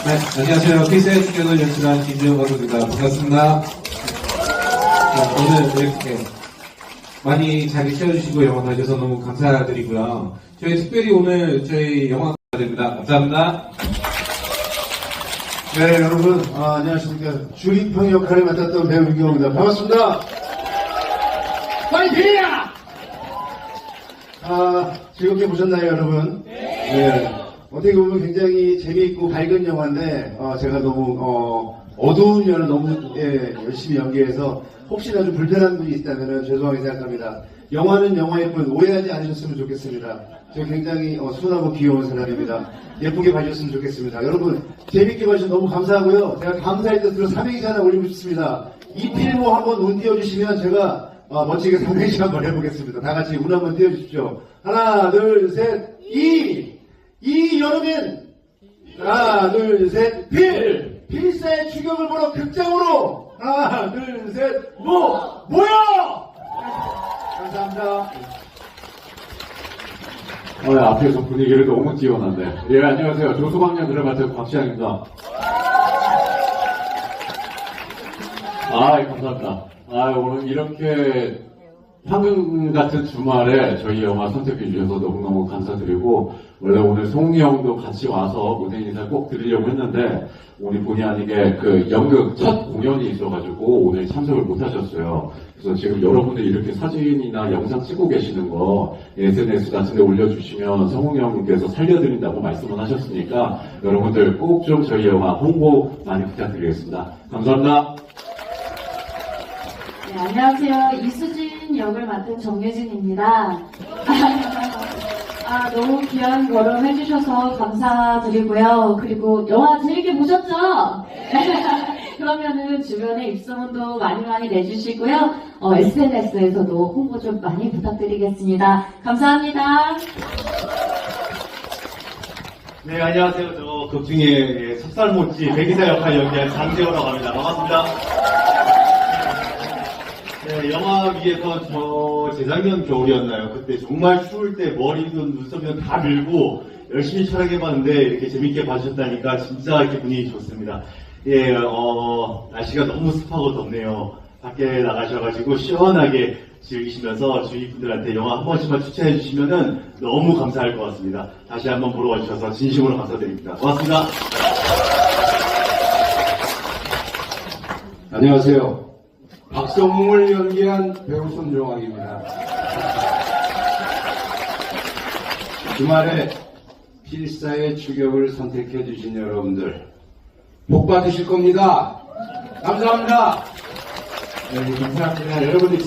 네, 안녕하세요. 필사의 충격을 연출한 김지영 감독입니다. 반갑습니다. 자, 오늘 이렇게 많이 잘 채워주시고 영화 봐주셔서 너무 감사드리고요. 저희 특별히 오늘 저희 영화 드립니다. 감사합니다. 네, 여러분, 안녕하십니까. 주인공 역할을 맡았던 배우 윤경호입니다. 반갑습니다. 파이팅이야! 즐겁게 보셨나요, 여러분? 네. 어떻게 보면 굉장히 재미있고 밝은 영화인데, 제가 너무, 어두운 면을 너무, 열심히 연기해서, 혹시나 좀 불편한 분이 있다면 죄송하게 생각합니다. 영화는 영화일 뿐 오해하지 않으셨으면 좋겠습니다. 저 굉장히 순하고 귀여운 사람입니다. 예쁘게 봐주셨으면 좋겠습니다. 여러분 재밌게 봐주셔서 너무 감사하고요. 제가 감사의 뜻으로 삼행시 하나 올리고 싶습니다. 이 필모 한번 운 띄워주시면 제가 멋지게 삼행시 한번 해보겠습니다. 다 같이 운 한번 띄워주십시오. 하나 둘 셋 이 여름엔 하나 둘 셋 필사의 추격을 보러 극장으로 하나 둘 셋 모여! 감사합니다. 앞에서 분위기를 너무 띄워놨네. 예, 안녕하세요. 조소방역을 맡은 곽시장입니다. 감사합니다. 오늘 이렇게 황금 같은 주말에 저희 영화 선택해 주셔서 너무너무 감사드리고, 원래 오늘 송이 형도 같이 와서 무대 인사 꼭 드리려고 했는데, 오늘 본의 아니게 그 연극 첫 공연이 있어가지고 오늘 참석을 못 하셨어요. 그래서 지금 여러분들 이렇게 사진이나 영상 찍고 계시는 거 SNS 같은 데 올려주시면 성웅이 형님께서 살려드린다고 말씀을 하셨으니까 여러분들 꼭 좀 저희 영화 홍보 많이 부탁드리겠습니다. 감사합니다. 네, 안녕하세요. 이수진 역을 맡은 정예진입니다. 너무 귀한 걸음 해주셔서 감사드리고요. 그리고 영화 재밌게 보셨죠? 그러면은 주변에 입소문도 많이 내주시고요. SNS에서도 홍보 좀 많이 부탁드리겠습니다. 감사합니다. 네, 안녕하세요. 저 극중에 섭살모찌 백이사 역할 연기한 장재호라고 합니다. 반갑습니다. 네, 영화 위에서 재작년 겨울이었나요? 그때 정말 추울 때 머리든 눈썹이든 다 밀고 열심히 촬영해봤는데 이렇게 재밌게 봐주셨다니까 진짜 이렇게 분위기 좋습니다. 예, 날씨가 너무 습하고 덥네요. 밖에 나가셔가지고 시원하게 즐기시면서 주위 분들한테 영화 한 번씩만 추천해 주시면은 너무 감사할 것 같습니다. 다시 한번 보러 와주셔서 진심으로 감사드립니다. 고맙습니다. 안녕하세요. 박성웅을 연기한 배우 손종학입니다. 주말에 필사의 추격을 선택해 주신 여러분들 복 받으실 겁니다. 감사합니다. 네, 감사합니다. 여러분들